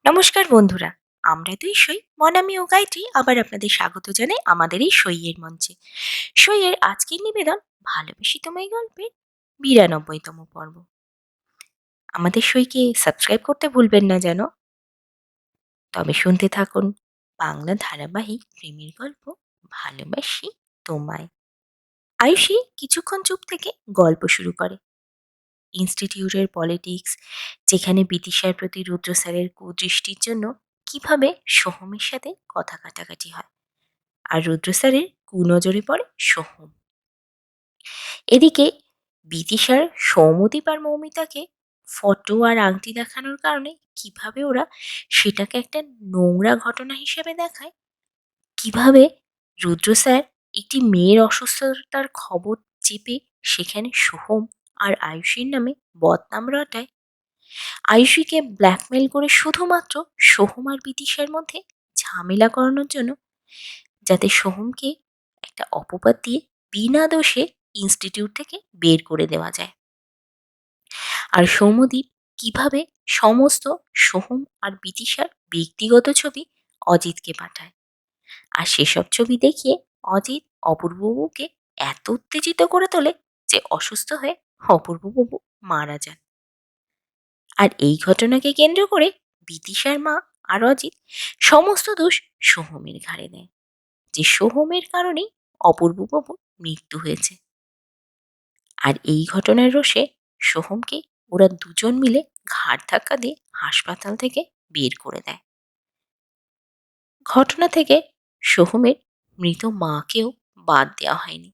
নমস্কার বন্ধুরা, আমরা দুই সই মনামি ও গায়ত্রী আবার আপনাদের স্বাগত জানাই আমাদের এই সইয়ের মঞ্চে। সইয়ের আজকের নিবেদন ভালোবেসি তোমায় গল্পের ৯২তম পর্ব। আমাদের সইকে সাবস্ক্রাইব করতে ভুলবেন না যেন। তবে শুনতে থাকুন বাংলা ধারাবাহিক প্রেমের গল্প ভালোবাসি তোমায়। আয়ুষী কিছুক্ষণ চুপ থেকে গল্প শুরু করে। ইনস্টিটিউটের পলিটিক্স, যেখানে বিদিশার প্রতি রুদ্র স্যারের কুদৃষ্টির জন্য কিভাবে সোহমের সাথে কথা কাটাকাটি হয়, আর রুদ্র স্যারের কুনজরে পড়ে সোহম। এদিকে বিদিশার সৌমদীপ আর মৌমিতাকে ফটো আর আংটি দেখানোর কারণে কিভাবে ওরা সেটাকে একটা নোংরা ঘটনা হিসেবে দেখায়, কিভাবে রুদ্র স্যার একটি মেয়ের অসুস্থতার খবর চেপে সেখানে সোহম আর আয়ুষীর নামে বদনাম রটায়, আয়ুষীকে ব্ল্যাকমেল করে শুধুমাত্র সোহম আর বিদিশার মধ্যে ঝামেলা করানোর জন্য, যাতে সোহমকে একটা অপবাদ দিয়ে বিনা দোষে ইনস্টিটিউট থেকে বের করে দেওয়া যায়। আর সৌম্যদীপ কিভাবে সমস্ত সোহম আর বিদিশার ব্যক্তিগত ছবি অজিতকে পাঠায়, আর সেসব ছবি দেখিয়ে অজিত অপূর্ববাবুকে এত উত্তেজিত করে তোলে যে অসুস্থ হয়ে অপূর্ববাবু মারা যান। আর এই ঘটনাকে কেন্দ্র করে বিদিশার মা আর অজিত সমস্ত দোষ সোহমের ঘাড়ে দেয়, যে সোহমের কারণেই অপূর্ববাবুর মৃত্যু হয়েছে। আর এই ঘটনার রোষে সোহমকে ওরা দুজন মিলে ঘাড় ধাক্কা দিয়ে হাসপাতাল থেকে বের করে দেয়। ঘটনা থেকে সোহমের মৃত মাকেও বাদ দেওয়া হয়নি,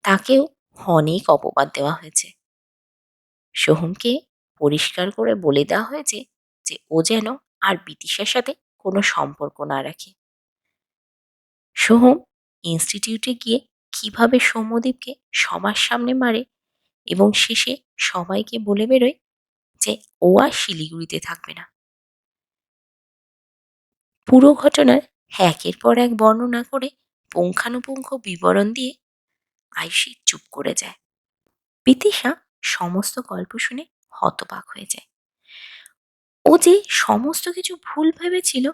তাকেও অনেক অপবাদ দেওয়া হয়েছে। সোহমকে পরিষ্কার করে বলে দেওয়া হয়েছে যে ও যেন আর বিদিশার সাথে কোনো সম্পর্ক না রাখে। সোহম ইনস্টিটিউটে গিয়ে কিভাবে সৌম্যদীপকে সবার সামনে মারে এবং শেষে সবাইকে বলে বেরোয় যে ও আর শিলিগুড়িতে থাকবে না। পুরো ঘটনার একের পর এক বর্ণনা করে পুঙ্খানুপুঙ্খ বিবরণ দিয়ে আয়ুষী চুপ করে যায়। বিদিশা সমস্ত গল্প শুনে হতবাক হয়ে যায়। ও যে সমস্ত কিছু ভুল ভেবেছিল,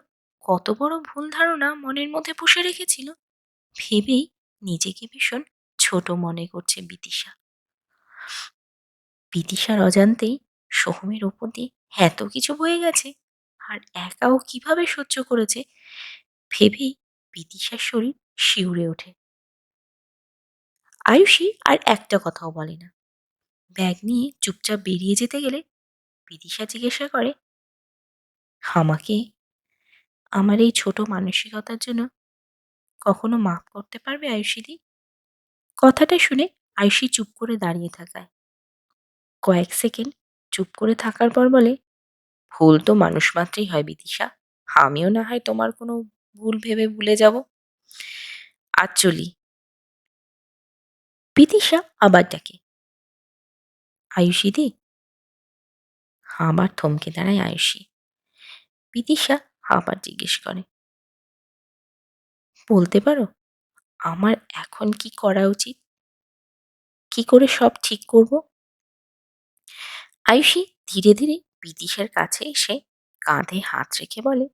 কত বড় ভুল ধারণা মনের মধ্যে পুষে রেখেছিল, ভেবেই নিজেকে ভীষণ ছোট মনে করছে বিদিশা। বিদিশার অজান্তেই সোহমের ওপর দিয়ে এত কিছু বয়ে গেছে, আর একাও কিভাবে সহ্য করেছে ভেবেই বিদিশার শরীর শিউরে ওঠে। আয়ুষী আর একটা কথাও বলে না। ব্যাগ নিয়ে চুপচাপ বেরিয়ে যেতে গেলে বিদিশা জিজ্ঞাসা করে, আমাকে আমার এই ছোট মানসিকতার জন্য কখনো মাফ করতে পারবে আয়ুষীদি? কথাটা শুনে আয়ুষী চুপ করে দাঁড়িয়ে থাকায় কয়েক সেকেন্ড চুপ করে থাকার পর বলে, ভুল তো মানুষ মাত্রই হয় বিদিশা, আমিও না হয় তোমার কোনো ভুল ভেবে ভুলে যাব। আজ চলি। বিদিশা আবার ডাকে, আয়ুষীদি। আবার থমকে দাঁড়ায় আয়ুষী। বিদিশা আবার জিজ্ঞেস করে, বলতে পারো আমার এখন কি করা উচিত, কি করে সব ঠিক করব? আয়ুষী ধীরে ধীরে বিদিশার কাছে এসে কাঁধে হাত রেখে বলে,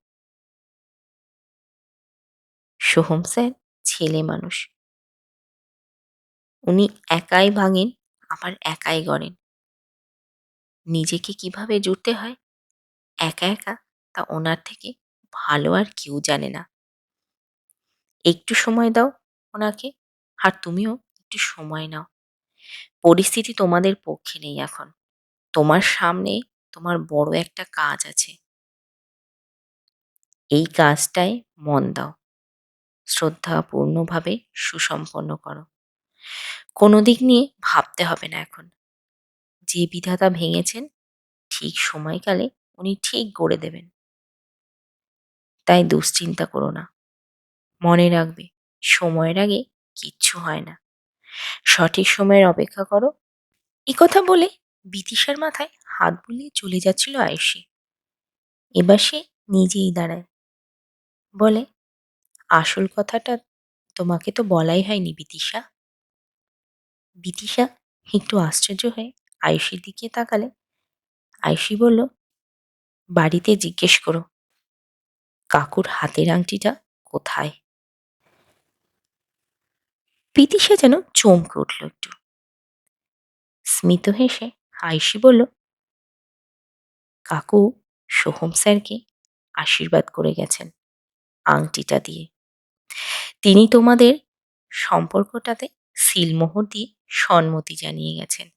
সোহম স্যার ছেলে মানুষ, উনি একাই ভাঙেন, আবার একাই গড়েন। নিজেকে কিভাবে জুড়তে হয় একা একা, তা ওনার থেকে ভালো আর কেউ জানে না। একটু সময় দাও ওনাকে, আর তুমিও একটু সময় নাও। পরিস্থিতি তোমাদের পক্ষে নেই এখন, তোমার সামনে তোমার বড় একটা কাজ আছে। এই কাজটায় মন দাও, শ্রদ্ধাপূর্ণভাবে সুসম্পন্ন করো। কোনো দিক নিয়ে ভাবতে হবে না এখন। যে বিধাতা ভেঙেছেন ঠিক সময়কালে উনি ঠিক গড়ে দেবেন, তাই দুশ্চিন্তা করো না। মনে রাখবে, সময়ের আগে কিচ্ছু হয় না, সঠিক সময়ের অপেক্ষা করো। কথা বলে বিদিশার মাথায় হাত বুলিয়ে চলে যাচ্ছিল আয়ুষী। এবার সে নিজেই দাঁড়ায়, বলে, আসল কথাটা তোমাকে তো বলাই হয়নি বিদিশা। বিদিশা একটু আশ্চর্য হয়ে আয়ুষীর দিকে তাকালে। আয়ুষী বলল, বাড়িতে জিজ্ঞেস করো কাকুর হাতের আংটিটা কোথায়। বিদিশা যেন চমকে উঠল একটু, স্মিত হেসে হাসি বলল, কাকু সোহম স্যারকে আশীর্বাদ করে গেছেন আংটিটা দিয়ে। তিনি তোমাদের সম্পর্কটাতে সিলমোহর দিয়ে সম্মতি জানিয়ে গেছেন।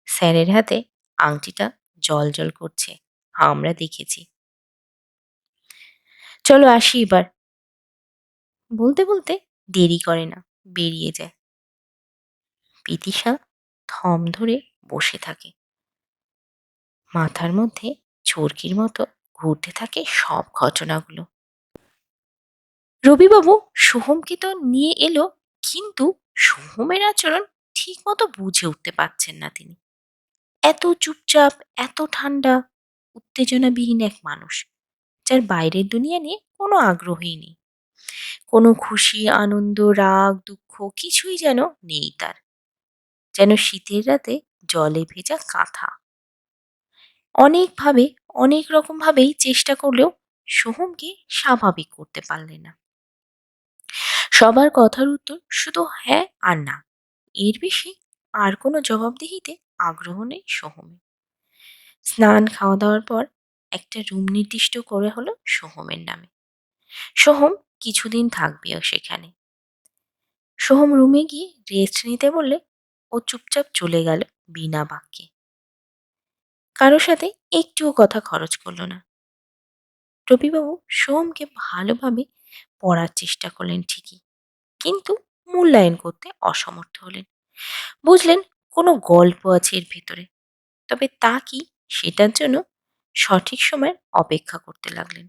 স্যারের হাতে আংটিটা জ্বলজ্বল করছে, আমরা দেখেছি। চলো আসি এবার। বলতে বলতে দেরি করে না, বেরিয়ে যায়। বিদিশা থম ধরে বসে থাকে, মাথার মধ্যে চরকির মতো ঘুরতে থাকে সব ঘটনাগুলো। রবিবাবু সোহমকে তো নিয়ে এলো, কিন্তু সোহমের আচরণ ঠিক মতো বুঝে উঠতে পারছেন না তিনি। এত চুপচাপ, এত ঠান্ডা, উত্তেজনাবিহীন এক মানুষ, যার বাইরের দুনিয়া নিয়ে কোনো আগ্রহই নেই। কোনো খুশি, আনন্দ, রাগ, দুঃখ কিছুই যেন নেই তার। যেন শীতের রাতে জলে ভেজা কাঁথা। অনেকভাবে, অনেক রকমভাবেই চেষ্টা করলেও সোহমকে স্বাভাবিক করতে পারলেন না। সবার কথার উত্তর শুধু হ্যাঁ আর না, এর বেশি আর কোনো জবাবদিহিতে আগ্রহ নেই সোহমের। স্নান খাওয়া দাওয়ার পর একটা রুম নির্দিষ্ট করে হলো সোহমের নামে। সোহম কিছুদিন থাকবেও সেখানে। সোহম রুমে গিয়ে রেস্ট নিতে বললে ও চুপচাপ চলে গেল বিনা বাক্যে। কারোর সাথে একটুও কথা খরচ করলো না। রবিবাবু সোহমকে ভালোভাবে পড়ার চেষ্টা করলেন ঠিকই, কিন্তু মূল্যায়ন করতে অসমর্থ হলেন। বুঝলেন কোনো গল্প আছে এর ভেতরে, তবে তা কি সেটার জন্য সঠিক সময় অপেক্ষা করতে লাগলেন।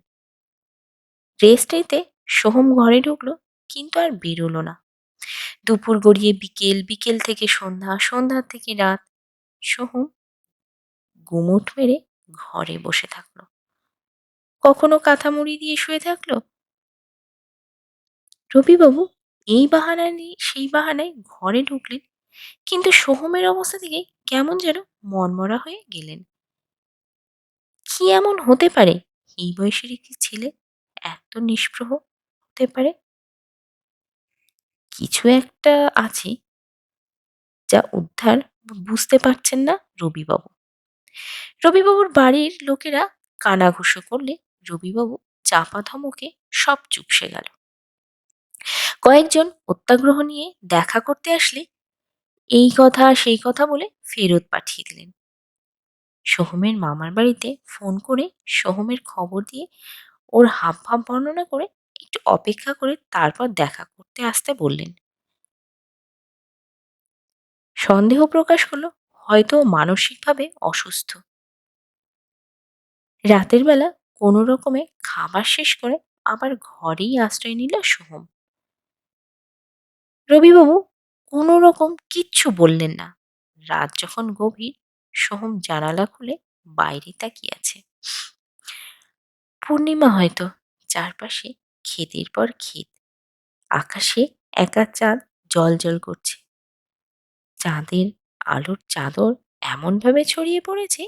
রেস্ট নিতে সোহম ঘরে ঢুকলো, কিন্তু আর বেরোলো না। দুপুর গড়িয়ে বিকেল, বিকেল থেকে সন্ধ্যা, সন্ধ্যা থেকে রাত। সোহম গুমোট মেরে ঘরে বসে থাকলো। কখনো কাঁথা মুড়ি দিয়ে শুয়ে থাকলো। রবিবাবু এই বাহানা নিয়ে সেই বাহানায় ঘরে ঢুকলেন, কিন্তু সোহমের অবস্থা থেকে কেমন যেন মনমরা হয়ে গেলেন। কি এমন হতে পারে এই বয়সের একটি ছেলে এত নিষ্প্রহ হতে পারে? কিছু একটা আছে যা উদ্ধার বুঝতে পারছেন না রবিবাবু। রবিবাবুর বাড়ির লোকেরা কানাঘুষো করলে রবিবাবু চাপা ধমকে সব চুপসে গেল। কয়েকজন অত্যাগ্রহ নিয়ে দেখা করতে আসলে এই কথা সেই কথা বলে ফেরত পাঠিয়ে দিলেন। সোহমের মামার বাড়িতে ফোন করে সোহমের খবর দিয়ে ওর হাবভাব বর্ণনা করে একটু অপেক্ষা করে তারপর দেখা করতে আসতে বললেন। সন্দেহ প্রকাশ হলো হয়তো ও মানসিকভাবে অসুস্থ। রাতের বেলা কোনো রকমে খাবার শেষ করে আবার ঘরেই আশ্রয় নিল সোহম। রবিবাবু কোনো রকম কিচ্ছু বললেন না। রাত যখন গভীর, সোহম জানালা খুলে বাইরে তাকিয়ে আছে। পূর্ণিমা হয়তো, চারপাশে ক্ষেতের পর ক্ষেত। আকাশে একা চাঁদ জ্বলজ্বল করছে। চাঁদের আলোর চাদর এমনভাবে ছড়িয়ে পড়েছে,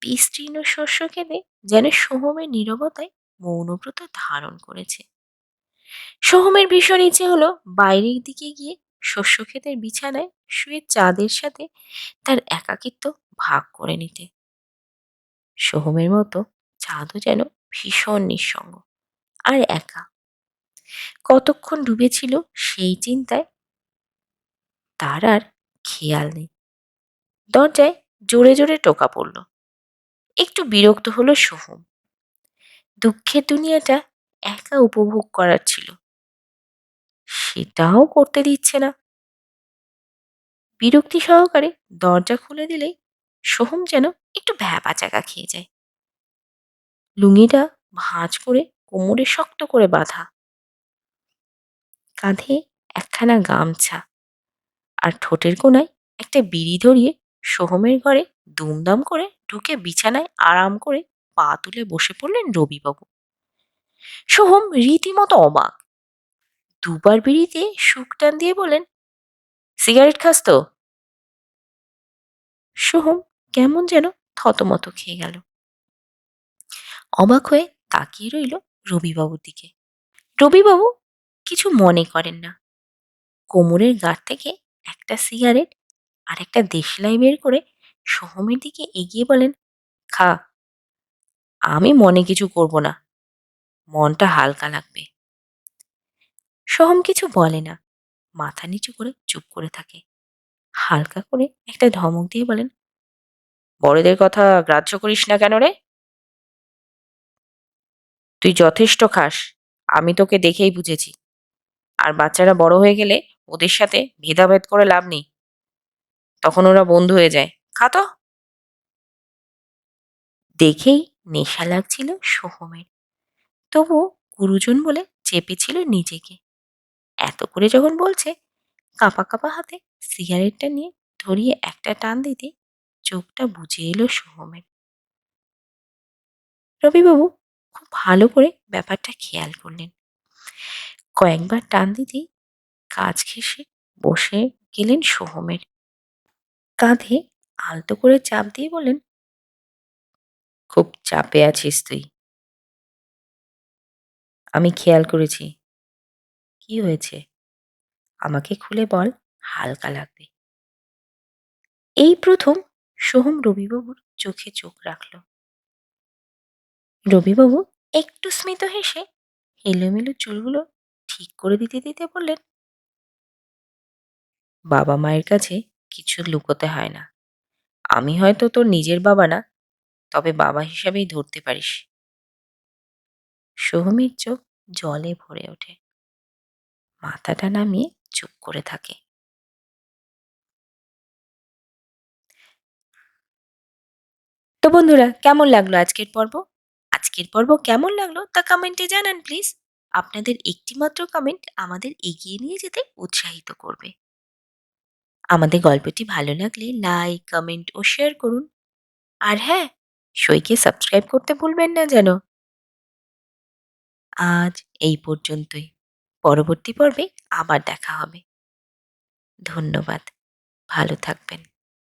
বিস্তীর্ণ শস্য ক্ষেতে যেন সোহমের নীরবতায় মৌনব্রত ধারণ করেছে। সোহমের ভীষণ ইচ্ছে হলো বাইরের দিকে গিয়ে শস্য ক্ষেতের বিছানায় শুয়ে চাঁদের সাথে তার একাকিত্ব ভাগ করে নিতে। সোহমের মতো চাঁদও যেন ভীষণ নিঃসঙ্গ আর একা। কতক্ষণ ডুবেছিল সেই চিন্তায়, তার আর খেয়াল নেই। দরজায় জোরে জোরে টোকা পড়ল। একটু বিরক্ত হলো সোহম। দুঃখের দুনিয়াটা একা উপভোগ করার ছিল, সেটাও করতে দিচ্ছে না। বিরক্তি সহকারে দরজা খুলে দিলেই সোহম যেন একটু ভ্যাবাচাকা খেয়ে যায়। লুঙ্গিটা ভাঁজ করে কোমরে শক্ত করে বাঁধা, কাঁধে একখানা গামছা, আর ঠোঁটের কোণায় একটা বিড়ি ধরিয়ে সোহমের ঘরে দুমদাম করে ঢুকে বিছানায় আরাম করে পা তুলে বসে পড়লেন রবিবাবু। সোহম রীতিমতো অবাক। দুবার বিড়িতে শুক টান দিয়ে বলেন, সিগারেট খাস তো? সোহম কেমন যেন থতমত খেয়ে গেল। অবাক হয়ে তাকিয়ে রইল রবিবাবুর দিকে। রবিবাবু কিছু মনে করেন না। কোমরের গাঁট থেকে একটা সিগারেট আর একটা দেশলাই বের করে সোহমের দিকে এগিয়ে বলেন, খা, আমি মনে কিছু করব না, মনটা হালকা লাগবে। সোহম কিছু বলে না, মাথা নিচু করে চুপ করে থাকে। হালকা করে একটা ধমক দিয়ে বলেন, বড়দের কথা গ্রাহ্য করিস না কেন রে? তুই যথেষ্ট খাস, আমি তোকে দেখেই বুঝেছি। আর বাচ্চারা বড় হয়ে গেলে ওদের সাথে ভেদাভেদ করে লাভ নেই, তখন ওরা বন্ধু হয়ে যায়। খা তো। দেখেই নেশা লাগছিল সোহমের, তবু গুরুজন বলে চেপেছিল নিজেকে। এত করে যখন বলছে, কাঁপা কাঁপা হাতে সিগারেটটা নিয়ে ধরিয়ে একটা টান দিতে চোখটা বুজে এলো সোহমের। রবিবাবু খুব ভালো করে ব্যাপারটা খেয়াল করলেন। কয়েকবার টান দিতেই কাজ ঘেঁষে বসে গেলেন সোহমের কাঁধে, আলতো করে চাপ দিয়ে বলেন, খুব চাপে আছিস তুই, আমি খেয়াল করেছি। কি হয়েছে আমাকে খুলে বল, হালকা লাগবে। এই প্রথম সোহম রবিবাবুর চোখে চোখ রাখল। রবিবাবু একটু স্মিত হেসে এলোমেলো চুলগুলো ঠিক করে দিতে দিতে বললেন, বাবা মায়ের কাছে কিছু লুকোতে হয় না। আমি হয়তো তোর নিজের বাবা না, তবে বাবা হিসাবেই ধরতে পারিস। সোহমের চোখ জলে ভরে ওঠে, মাথাটা নামিয়ে চুপ করে থাকে। তো বন্ধুরা, কেমন লাগলো আজকের পর্ব? আজকের পর্ব কেমন লাগলো তা কমেন্টে জানান প্লিজ। আপনাদের একটিমাত্র কমেন্ট আমাদের এগিয়ে নিয়ে যেতে উৎসাহিত করবে। আমাদের গল্পটি ভালো লাগলে লাইক, কমেন্ট ও শেয়ার করুন। আর হ্যাঁ, সইকে সাবস্ক্রাইব করতে ভুলবেন না যেন। আজ এই পর্যন্তই। পরবর্তী পর্বে আবার দেখা হবে। ধন্যবাদ। ভালো থাকবেন।